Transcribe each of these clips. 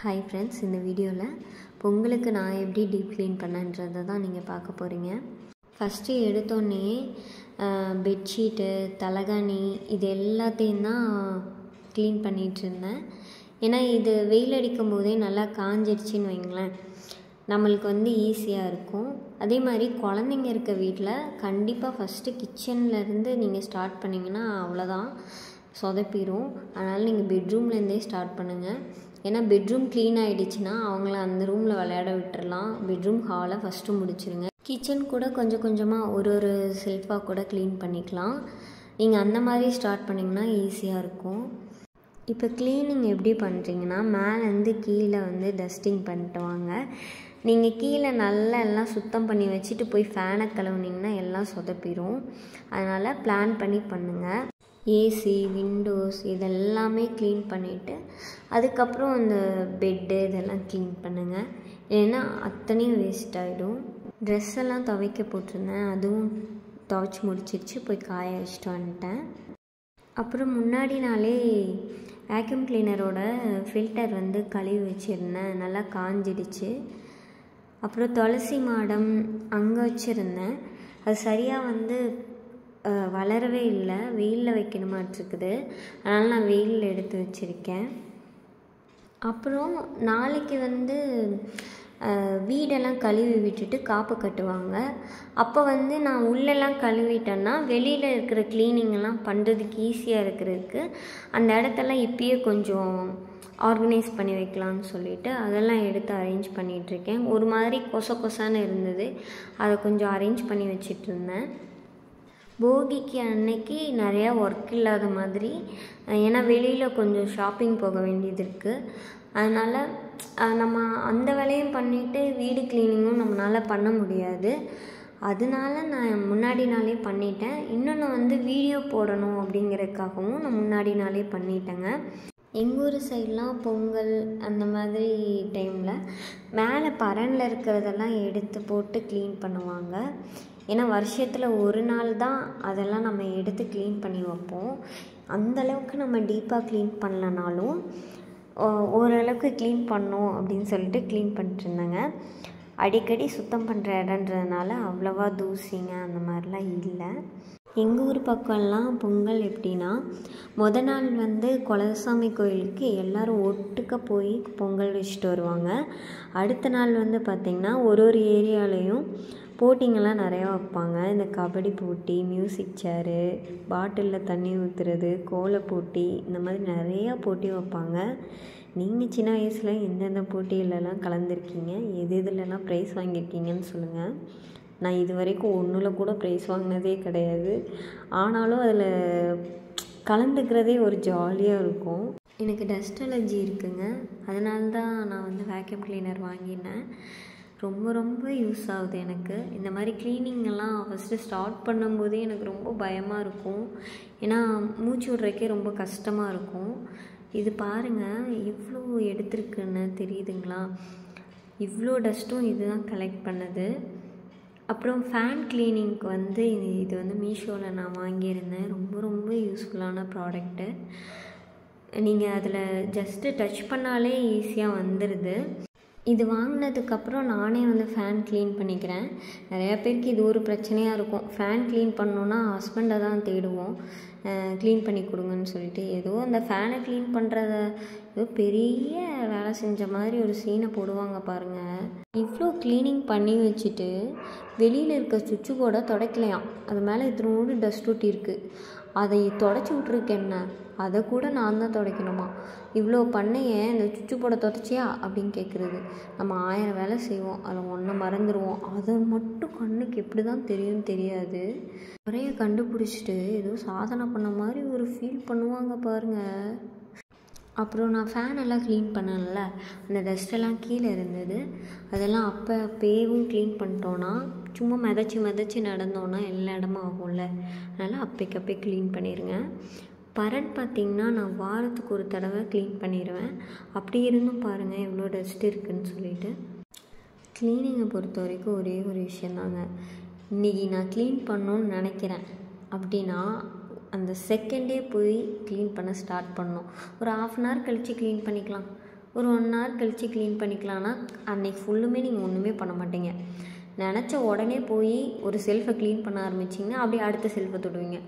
Hi friends, இந்த வீடியோவில் பொங்கலுக்கு நான் எப்படி டீப் க்ளீன் பண்ணேன்றதை தான் நீங்கள் பார்க்க போகிறீங்க. ஃபஸ்ட்டு எடுத்தோடனே பெட்ஷீட்டு, தலகாணி இது எல்லாத்தையும் தான் க்ளீன் பண்ணிகிட்ருந்தேன். ஏன்னா இது வெயில் அடிக்கும் போதே நல்லா காஞ்சிடுச்சின்னு வைங்களேன், நம்மளுக்கு ஈஸியாக இருக்கும். அதே மாதிரி குழந்தைங்க இருக்க வீட்டில் கண்டிப்பாக ஃபஸ்ட்டு கிச்சன்லேருந்து நீங்கள் ஸ்டார்ட் பண்ணிங்கன்னா அவ்வளோதான், சொதப்பிடும். அதனால் நீங்கள் பெட்ரூம்லேருந்தே ஸ்டார்ட் பண்ணுங்கள். ஏன்னா பெட்ரூம் க்ளீன் ஆகிடுச்சின்னா அவங்கள அந்த ரூமில் விளையாட விட்டுறலாம். பெட்ரூம் ஹாலை ஃபஸ்ட்டு முடிச்சிருங்க. கிச்சன் கூட கொஞ்சம் கொஞ்சமாக ஒரு செல்ஃபாக கூட க்ளீன் பண்ணிக்கலாம். நீங்கள் அந்த மாதிரி ஸ்டார்ட் பண்ணிங்கன்னா ஈஸியாக இருக்கும். இப்போ க்ளீனிங் எப்படி பண்ணுறீங்கன்னா, மேலேருந்து கீழே டஸ்டிங் பண்ணிட்டு வாங்க. நீங்கள் கீழே நல்லா எல்லாம் சுத்தம் பண்ணி வச்சுட்டு போய் ஃபேனை கழுவுனிங்கன்னா எல்லாம் சொதப்பிடும். அதனால் பிளான் பண்ணி பண்ணுங்கள். ஏசி, விண்டோஸ் இதெல்லாமே க்ளீன் பண்ணிவிட்டு அதுக்கப்புறம் அந்த பெட்டு இதெல்லாம் க்ளீன் பண்ணுங்கள். ஏன்னா அத்தனையும் வேஸ்ட் ஆகிடும். ட்ரெஸ் எல்லாம் துவைக்க போட்டிருந்தேன், அதுவும் துவைச்சி முடிச்சிருச்சு, போய் காய வச்சுட்டு வந்துட்டேன். அப்புறம் முன்னாடி நாளே வேக்யூம் கிளீனரோட ஃபில்டர் கழுவி வச்சுருந்தேன், நல்லா காஞ்சிடுச்சு. அப்புறம் துளசி மாடம் அங்கே வச்சுருந்தேன், அது சரியாக வளரவே இல்லை, வெயிலில் வைக்கணுமாட்டிருக்குது. அதனால் நான் வெயிலில் எடுத்து வச்சுருக்கேன். அப்புறம் நாளைக்கு வீடெல்லாம் கழுவி விட்டுட்டு காப்பு கட்டுவாங்க. அப்போ நான் உள்ளெல்லாம் கழுவிட்டேன்னா வெளியில் இருக்கிற க்ளீனிங்கெல்லாம் பண்ணுறதுக்கு ஈஸியாக இருக்கிறதுக்கு அந்த இடத்தெல்லாம் இப்பயே கொஞ்சம் ஆர்கனைஸ் பண்ணி வைக்கலான்னு சொல்லிவிட்டு அதெல்லாம் எடுத்து அரேஞ்ச் பண்ணிகிட்ருக்கேன். ஒரு மாதிரி கொசான்னு இருந்தது, அதை கொஞ்சம் அரேஞ்ச் பண்ணி வச்சிட்ருந்தேன். போகிக்கு அன்னைக்கு நிறையா ஒர்க் இல்லாத மாதிரி, ஏன்னா வெளியில் கொஞ்சம் ஷாப்பிங் போக வேண்டியது இருக்குது. அதனால் நம்ம அந்த வேலையும் பண்ணிவிட்டு வீடு க்ளீனிங்கும் நம்மளால் பண்ண முடியாது. அதனால நான் முன்னாடி நாளே பண்ணிட்டேன். இன்னொன்று வீடியோ போடணும் அப்படிங்கிறதுக்காகவும் நான் முன்னாடி நாளே பண்ணிட்டேங்க. எங்கள் ஊர் சைட்லாம் பொங்கல் அந்த மாதிரி டைமில் மேலே பரனில் இருக்கிறதெல்லாம் எடுத்து போட்டு க்ளீன் பண்ணுவாங்க. ஏன்னா வருஷத்தில் ஒரு நாள் தான் அதெல்லாம் நம்ம எடுத்து க்ளீன் பண்ணி வைப்போம். அந்தளவுக்கு நம்ம டீப்பாக க்ளீன் பண்ணலனாலும் ஓரளவுக்கு க்ளீன் பண்ணோம் அப்படின்னு சொல்லிட்டு க்ளீன் பண்ணிட்டுருந்தாங்க. அடிக்கடி சுத்தம் பண்ணுற இடன்றதுனால அவ்வளோவா தூசிங்க அந்த மாதிரிலாம் இல்லை. எங்கள் ஊர் பக்கம்லாம் பொங்கல் எப்படின்னா, மொதல் நாள் குலசாமி கோயிலுக்கு எல்லோரும் ஒட்டுக்க போய் பொங்கல் வச்சுட்டு வருவாங்க. அடுத்த நாள் பார்த்திங்கன்னா ஒரு ஏரியாலையும் போட்டிங்கெல்லாம் நிறையா வைப்பாங்க. இந்த கபடி போட்டி, மியூசிக் சேரு, பாட்டிலில் தண்ணி ஊற்றுறது, கோல போட்டி, இந்த மாதிரி நிறையா போட்டி வைப்பாங்க. நீங்கள் சின்ன வயசில் எந்தெந்த போட்டியிலலாம் கலந்துருக்கீங்க, எதுலலாம் ப்ரைஸ் வாங்கியிருக்கீங்கன்னு சொல்லுங்கள். நான் இது வரைக்கும் ஒன்றில் கூட ப்ரைஸ் வாங்கினதே கிடையாது. ஆனாலும் அதில் கலந்துக்கிறதே ஒரு ஜாலியாக இருக்கும். எனக்கு டஸ்ட் அலர்ஜி இருக்குங்க, அதனால தான் நான் வேக்யூம் கிளீனர் வாங்கினேன். ரொம்ப யூஸ் ஆகுது எனக்கு. இந்த மாதிரி க்ளீனிங்கெல்லாம் ஃபஸ்ட்டு ஸ்டார்ட் பண்ணும்போதே எனக்கு ரொம்ப பயமாக இருக்கும். ஏன்னா மூச்சு விட்றதுக்கே ரொம்ப கஷ்டமாக இருக்கும். இது பாருங்கள் எவ்வளோ எடுத்துருக்குன்னு தெரியுதுங்களா? இவ்வளோ டஸ்ட்டும் இது தான் கலெக்ட் பண்ணுது. அப்புறம் ஃபேன் க்ளீனிங்க்கு இது மீஷோவில் நான் வாங்கியிருந்தேன். ரொம்ப யூஸ்ஃபுல்லான ப்ராடக்ட்டு. நீங்கள் அதில் ஜஸ்ட்டு டச் பண்ணாலே ஈஸியாக வந்துடுது. இது வாங்கினதுக்கப்புறம் நானே ஃபேன் க்ளீன் பண்ணிக்கிறேன். நிறையா பேருக்கு இது ஒரு பிரச்சனையாக இருக்கும். ஃபேன் க்ளீன் பண்ணோன்னா ஹஸ்பண்டை தான் தேடுவோம், க்ளீன் பண்ணி கொடுங்கன்னு சொல்லிட்டு. ஏதோ அந்த ஃபேனை க்ளீன் பண்ணுறத ஏதோ பெரிய வேலை செஞ்ச மாதிரி ஒரு சீனை போடுவாங்க பாருங்கள். இவ்வளோ க்ளீனிங் பண்ணி வச்சுட்டு வெளியில் இருக்க சுவிட்சு போர்டை துடைக்கலையாம். அது மேலே இத்தனோடு டஸ்ட் ஒட்டி இருக்குது. அதை தொடச்சி விட்ருக்கேன்ன, அதை கூட நான் தான் துடைக்கணுமா? இவ்வளோ பண்ணையே இந்த சுவிட்சு போர்டை துடைச்சியா அப்படின்னு கேட்குறது. நம்ம 1000 வேலை செய்வோம், அதில் ஒன்றை மறந்துடுவோம். அதை மட்டும் கண்ணுக்கு எப்படி தான் தெரியும்னு தெரியாது. குறைய கண்டுபிடிச்சிட்டு ஏதோ சாதனை பண்ண மாதிரி ஒரு ஃபீல் பண்ணுவாங்க பாருங்கள். அப்புறம் நான் ஃபேன் எல்லாம் க்ளீன் பண்ணல, அந்த டஸ்ட்டெல்லாம் கீழே இருந்தது. அதெல்லாம் அப்போவும் க்ளீன் பண்ணிட்டோன்னா, சும்மா மிதச்சி நடந்தோன்னா எல்லா இடமும் ஆகும்ல. அதனால் அப்போக்கப்பே க்ளீன் பண்ணிடுங்க. பரன் பார்த்திங்கன்னா நான் வாரத்துக்கு ஒரு தடவை க்ளீன் பண்ணிடுவேன். அப்படி இருந்தும் பாருங்கள் எவ்வளோ டஸ்ட் இருக்குதுன்னு சொல்லிட்டு. க்ளீனிங்கை பொறுத்த வரைக்கும் ஒரே ஒரு விஷயந்தாங்க, இன்றைக்கி நான் க்ளீன் பண்ணணுன்னு நினைக்கிறேன் அப்படின்னா அந்த செகண்டே போய் க்ளீன் பண்ண ஸ்டார்ட் பண்ணணும். ஒரு 1/2 அன் ஹவர் கழித்து க்ளீன் பண்ணிக்கலாம், ஒரு 1 ஹவர் கழித்து க்ளீன் பண்ணிக்கலான்னா அன்றைக்கி ஃபுல்லுமே நீங்கள் ஒன்றுமே பண்ண மாட்டீங்க. நினச்ச உடனே போய் ஒரு செல்ஃபை க்ளீன் பண்ண ஆரம்பிச்சிங்கன்னா அப்படியே அடுத்த செல்ஃபை தொடுவீங்க.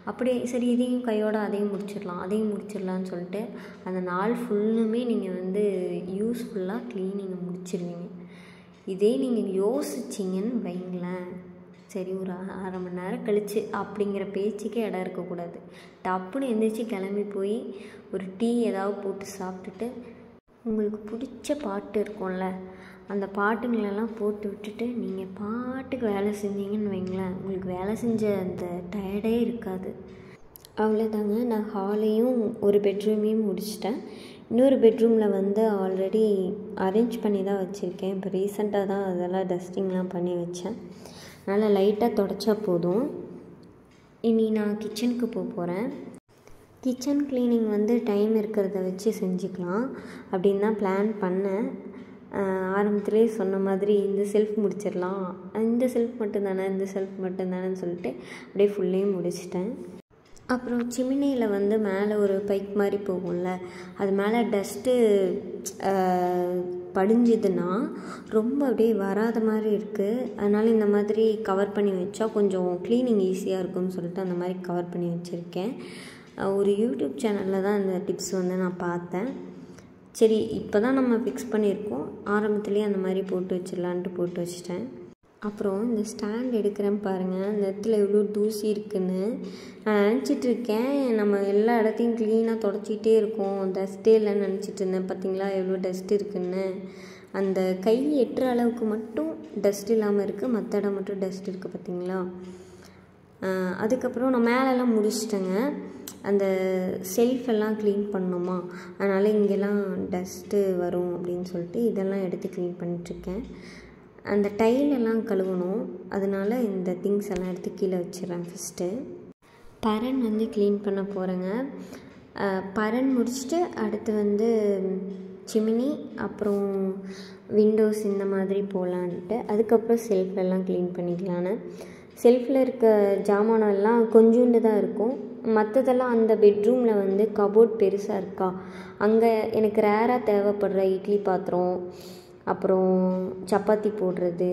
அப்படியே சரி இதையும் கையோட அதையும் முடிச்சிடலான்னு சொல்லிட்டு அந்த நாள் ஃபுல்லுமே நீங்கள் வந்து யூஸ்ஃபுல்லாக க்ளீனிங்கை முடிச்சிடுவீங்க. இதே நீங்கள் யோசிச்சிங்கன்னு வைங்களேன், சரி ஒரு 1/2 மணி நேரம் கழித்து அப்படிங்கிற பேச்சுக்கே இடம் இருக்கக்கூடாது. டப்புன்னு எந்திரிச்சு கிளம்பி போய் ஒரு டீ ஏதாவது போட்டு சாப்பிட்டுட்டு உங்களுக்கு பிடிச்ச பாட்டு இருக்கும்ல, அந்த பாட்டுங்களெல்லாம் போட்டு விட்டுட்டு நீங்கள் பாட்டுக்கு வேலை செஞ்சீங்கன்னு வைங்களேன், உங்களுக்கு வேலை செஞ்ச அந்த டயர்டே இருக்காது. அவ்வளோதாங்க. நான் ஹாலையும் ஒரு பெட்ரூமையும் முடிச்சிட்டேன். இன்னொரு பெட்ரூமில் வந்து ஆல்ரெடி அரேஞ்ச் பண்ணி தான் வச்சுருக்கேன். இப்போ ரீசெண்டாக தான் அதெல்லாம் டஸ்டிங்லாம் பண்ணி வச்சேன். அதனால் லைட்டாக தொடச்சா போதும். இனி நான் கிச்சனுக்கு போகிறேன். கிச்சன் க்ளீனிங் வந்து டைம் இருக்கிறத வச்சு செஞ்சுக்கலாம் அப்படின்னு தான் பிளான் பண்ணேன். ஆரம்பத்திலே சொன்ன மாதிரி இந்த செல்ஃப் முடிச்சிடலாம், இந்த செல்ஃப் மட்டும்தானேன்னு சொல்லிட்டு அப்படியே ஃபுல்லையும் முடிச்சிட்டேன். அப்புறம் சிமினியில் வந்து மேலே ஒரு பைப் மாதிரி போகும்ல, அது மேலே டஸ்ட்டு படிஞ்சுதுன்னா ரொம்ப அப்படியே வராத மாதிரி இருக்குது. அதனால் இந்த மாதிரி கவர் பண்ணி வச்சா கொஞ்சம் க்ளீனிங் ஈஸியாக இருக்கும்னு சொல்லிட்டு அந்த மாதிரி கவர் பண்ணி வச்சுருக்கேன். ஒரு யூடியூப் சேனலில் தான் இந்த டிப்ஸ் வந்து நான் பார்த்தேன். சரி இப்போ தான் நம்ம ஃபிக்ஸ் பண்ணியிருக்கோம், ஆரம்பத்துலேயே அந்த மாதிரி போட்டு வச்சிடலான்ட்டு போட்டு வச்சிட்டேன். அப்புறம் இந்த ஸ்டாண்ட் எடுக்கிறேன் பாருங்கள், அந்த இடத்துல எவ்வளோ தூசி இருக்குன்னு நான் நினச்சிட்ருக்கேன். நம்ம எல்லா இடத்தையும் க்ளீனாக தொடச்சிக்கிட்டே இருக்கோம், டஸ்ட்டே இல்லைன்னு நினச்சிட்டு இருந்தேன். பார்த்திங்களா எவ்வளோ டஸ்ட் இருக்குன்னு. அந்த கை எட்டுற அளவுக்கு மட்டும் டஸ்ட் இல்லாமல் இருக்குது, மற்ற இடம் மட்டும் டஸ்ட் இருக்குது பார்த்திங்களா. அதுக்கப்புறம் நான் மேலெல்லாம் முடிச்சிட்டேங்க. அந்த செல்ஃபெல்லாம் க்ளீன் பண்ணணுமா, அதனால் இங்கெல்லாம் டஸ்ட்டு வரும் அப்படின்னு சொல்லிட்டு இதெல்லாம் எடுத்து க்ளீன் பண்ணிகிட்ருக்கேன். அந்த டைலெல்லாம் கழுவணும், அதனால் இந்த திங்ஸ் எல்லாம் எடுத்து கீழே வச்சிடறேன். ஃபஸ்ட்டு பரன் வந்து க்ளீன் பண்ண போகிறேங்க. பரன் முடிச்சுட்டு அடுத்து வந்து சிமினி, அப்புறம் விண்டோஸ் இந்த மாதிரி போகலான்ட்டு. அதுக்கப்புறம் செல்ஃபெல்லாம் க்ளீன் பண்ணிக்கலான்னு. செல்ஃபில் இருக்க ஜாமானெல்லாம் கொஞ்சோண்டு தான் இருக்கும், மற்றதெல்லாம் அந்த பெட்ரூமில் வந்து கபோர்ட் பெருசாக இருக்கா, அங்கே எனக்கு ரேராக தேவைப்படுற இட்லி பாத்திரம், அப்புறம் சப்பாத்தி போடுறது,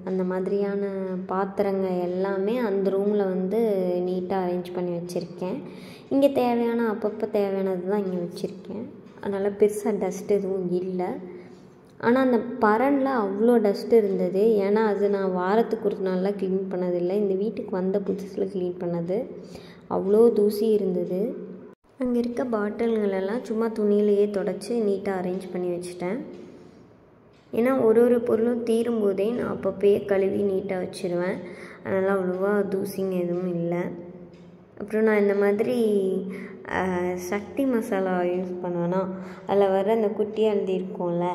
அந்த மாதிரியான பாத்திரங்கள் எல்லாமே அந்த ரூமில் வந்து நீட்டாக அரேஞ்ச் பண்ணி வச்சுருக்கேன். இங்கே அப்பப்போ தேவையானது தான் இங்கே வச்சுருக்கேன். அதனால் பெருசாக டஸ்ட் எதுவும் இல்லை. ஆனால் அந்த பரனில் அவ்வளோ டஸ்ட்டு இருந்தது. ஏன்னா அது நான் வாரத்துக்கு ஒரு நாள்லாம் க்ளீன் பண்ணதில்லை, இந்த வீட்டுக்கு வந்த புதுசில் க்ளீன் பண்ணது. அவ்வளோ தூசி இருந்தது. அங்கே இருக்க பாட்டில்களெல்லாம் சும்மா துணியிலையே தொடச்சி நீட்டாக அரேஞ்ச் பண்ணி வச்சுட்டேன். ஏன்னா ஒரு பொருளும் தீரும்போதே நான் அப்பப்போயே கழுவி நீட்டாக வச்சுருவேன். அதனால் அவ்வளோவா தூசிங்க எதுவும் இல்லை. அப்புறம் நான் இந்த மாதிரி சக்தி மசாலா யூஸ் பண்ணுவேன்னா அதில் வர அந்த குட்டியாக எழுதியிருக்கோம்ல,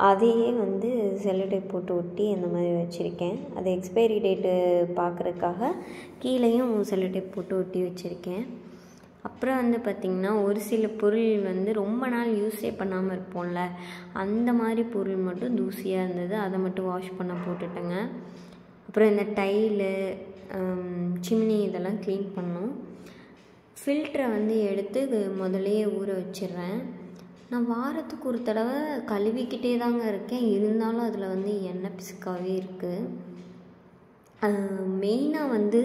அதையே வந்து செல்லோடேப் போட்டு ஒட்டி அந்த மாதிரி வச்சுருக்கேன். அது எக்ஸ்பைரி டேட்டு பார்க்குறதுக்காக கீழேயும் செல்லோடேப் போட்டு ஒட்டி வச்சுருக்கேன். அப்புறம் வந்து பார்த்திங்கன்னா ஒரு சில பொருள் வந்து ரொம்ப நாள் யூஸே பண்ணாமல் இருப்போம்ல, அந்த மாதிரி பொருள் மட்டும் தூசியாக இருந்தது, அதை மட்டும் வாஷ் பண்ண போட்டுட்டேங்க. அப்புறம் இந்த டைலு, சிம்னி இதெல்லாம் க்ளீன் பண்ணோம். ஃபில்டரை வந்து எடுத்து முதலையே ஊற வச்சிடுறேன். நான் வாரத்துக்கு ஒரு தடவை கழுவிக்கிட்டே தாங்க இருக்கேன், இருந்தாலும் அதில் வந்து எண்ணெய் பிசுக்காகவே இருக்குது. மெயினாக வந்து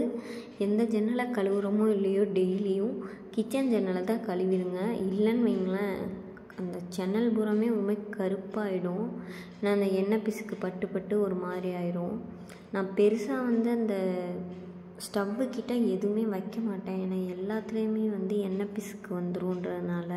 எந்த ஜன்னலை கழுவுறோமோ இல்லையோ டெய்லியும் கிச்சன் ஜன்னலை தான் கழுவிடுங்க. இல்லைன்னு வைங்களேன், அந்த ஜன்னல் பூராமே ஒரு மாதிரி கருப்பாகிடும். நான் அந்த எண்ணெய் பிசுக்கு பட்டு ஒரு மாதிரி ஆயிரும். நான் பெருசாக வந்து அந்த ஸ்டவ்வு கிட்ட எதுவுமே வைக்க மாட்டேன், ஏன்னா எல்லாத்துலேயுமே வந்து எண்ணெய் பிசுக்கு வந்துரும்ன்றதுனால.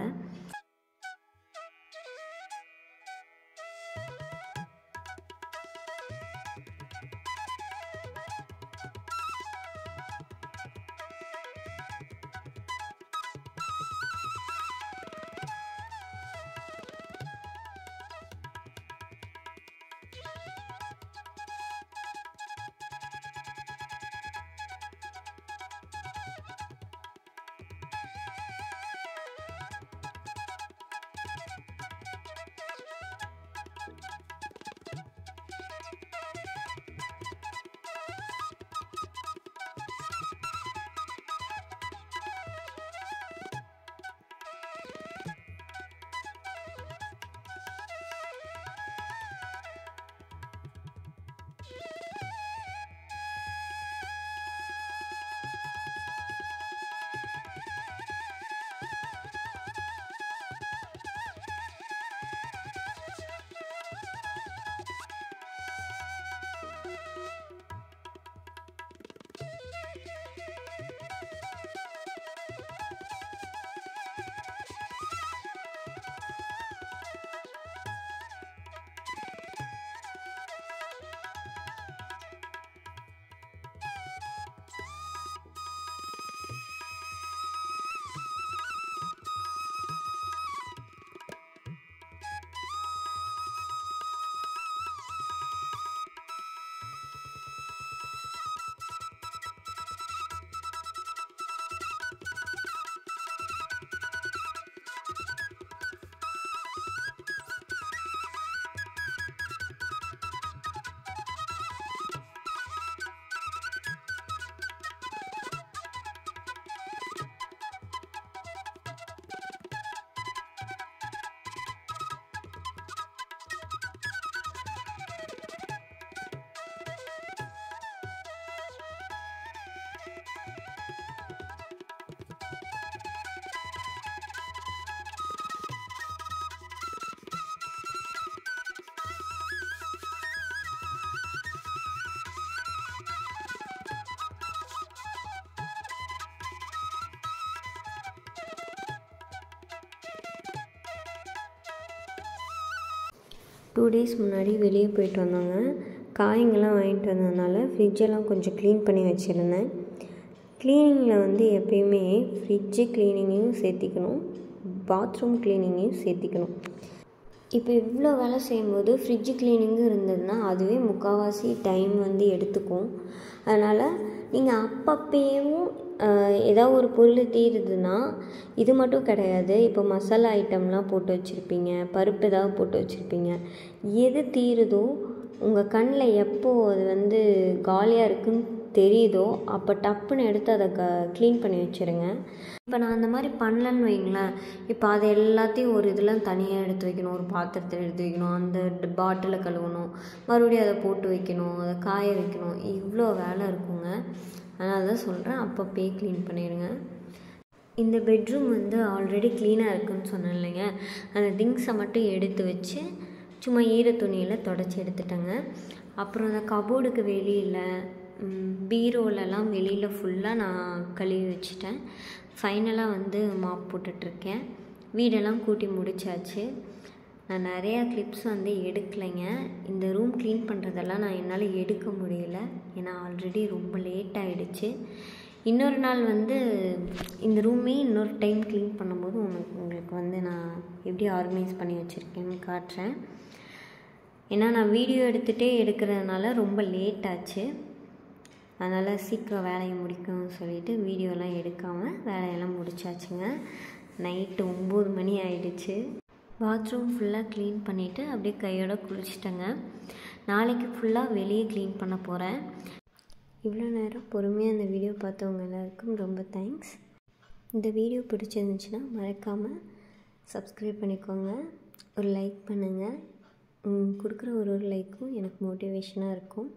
2 டேஸ் முன்னாடி வெளியே போயிட்டு வந்தாங்க. காய்ங்கெல்லாம் வாங்கிட்டு வந்ததுனால ஃப்ரிட்ஜெல்லாம் கொஞ்சம் க்ளீன் பண்ணி வச்சுருந்தேன். க்ளீனிங்கில் வந்து எப்பயுமே ஃப்ரிட்ஜு க்ளீனிங்கையும் சேர்த்திக்கணும், பாத்ரூம் க்ளீனிங்கையும் சேர்த்திக்கணும். இப்போ இவ்வளோ வேலை செய்யும்போது ஃப்ரிட்ஜு க்ளீனிங்கும் இருந்ததுன்னா அதுவே முக்கால்வாசி டைம் வந்து எடுத்துக்கும். அதனால் நீங்கள் அப்பப்பயும் ஏதாவது ஒரு பொருள் தீருதுன்னா, இது மட்டும் கிடையாது, இப்போ மசாலா ஐட்டம்லாம் போட்டு வச்சுருப்பீங்க, பருப்பு ஏதாவது போட்டு வச்சுருப்பீங்க, எது தீருதோ உங்கள் கண்ணில் எப்போது அது வந்து காலியாக இருக்குதுன்னு தெரியுதோ அப்போ டப்புன்னு எடுத்து அதை க்ளீன் பண்ணி வச்சுருங்க. இப்போ நான் அந்த மாதிரி பண்ணலன்னு வைங்களேன், இப்போ அதை எல்லாத்தையும் ஒரு இதெல்லாம் தனியாக எடுத்து வைக்கணும், ஒரு பாத்திரத்தில் எடுத்து வைக்கணும், அந்த பாட்டிலை கழுவணும், மறுபடியும் அதை போட்டு வைக்கணும், அதை காய வைக்கணும், இவ்வளோ வேலை இருக்குங்க. அதனால தான் சொல்கிறேன், அப்பப்பே க்ளீன் பண்ணிடுங்க. இந்த பெட்ரூம் வந்து ஆல்ரெடி க்ளீனாக இருக்குதுன்னு சொன்னேன் இல்லைங்க, அந்த திங்ஸை மட்டும் எடுத்து வச்சு சும்மா ஈர துணியில் தொடச்சி எடுத்துட்டேங்க. அப்புறம் அந்த கபோர்டுக்கு வெளியில் பீரோலெல்லாம் வெளியில் ஃபுல்லாக நான் கழுவி வச்சுட்டேன். ஃபைனலாக வந்து மாப் போட்டுட்ருக்கேன். வீடெல்லாம் கூட்டி முடிச்சாச்சு. நான் நிறையா கிளிப்ஸ் வந்து எடுக்கலைங்க. இந்த ரூம் க்ளீன் பண்ணுறதெல்லாம் நான் என்னால் எடுக்க முடியல, ஏன்னா ஆல்ரெடி ரொம்ப லேட் ஆகிடுச்சு. இன்னொரு நாள் வந்து இந்த ரூமே இன்னொரு டைம் க்ளீன் பண்ணும்போது உங்களுக்கு வந்து நான் எப்படி ஆர்கனைஸ் பண்ணி வச்சுருக்கேன்னு காட்டுறேன். ஏன்னா நான் வீடியோ எடுக்கிறதுனால ரொம்ப லேட் ஆச்சு. அதனால் சீக்கிரம் வேலையை முடிக்கணும்னு சொல்லிவிட்டு வீடியோலாம் எடுக்காமல் வேலையெல்லாம் முடிச்சாச்சுங்க. நைட்டு 9 மணி ஆகிடுச்சு. பாத்ரூம் ஃபுல்லாக க்ளீன் பண்ணிவிட்டு அப்படியே கையோட குளிச்சிட்டேங்க. நாளைக்கு ஃபுல்லாக வெளியே க்ளீன் பண்ண போகிறேன். இவ்வளோ நேரம் பொறுமையாக அந்த வீடியோ பார்த்தவங்க எல்லாருக்கும் ரொம்ப தேங்க்ஸ். இந்த வீடியோ பிடிச்சிருந்துச்சுன்னா மறக்காமல் சப்ஸ்கிரைப் பண்ணிக்கோங்க, ஒரு லைக் பண்ணுங்கள். கொடுக்குற ஒரு லைக்கும் எனக்கு மோட்டிவேஷனாக இருக்கும்.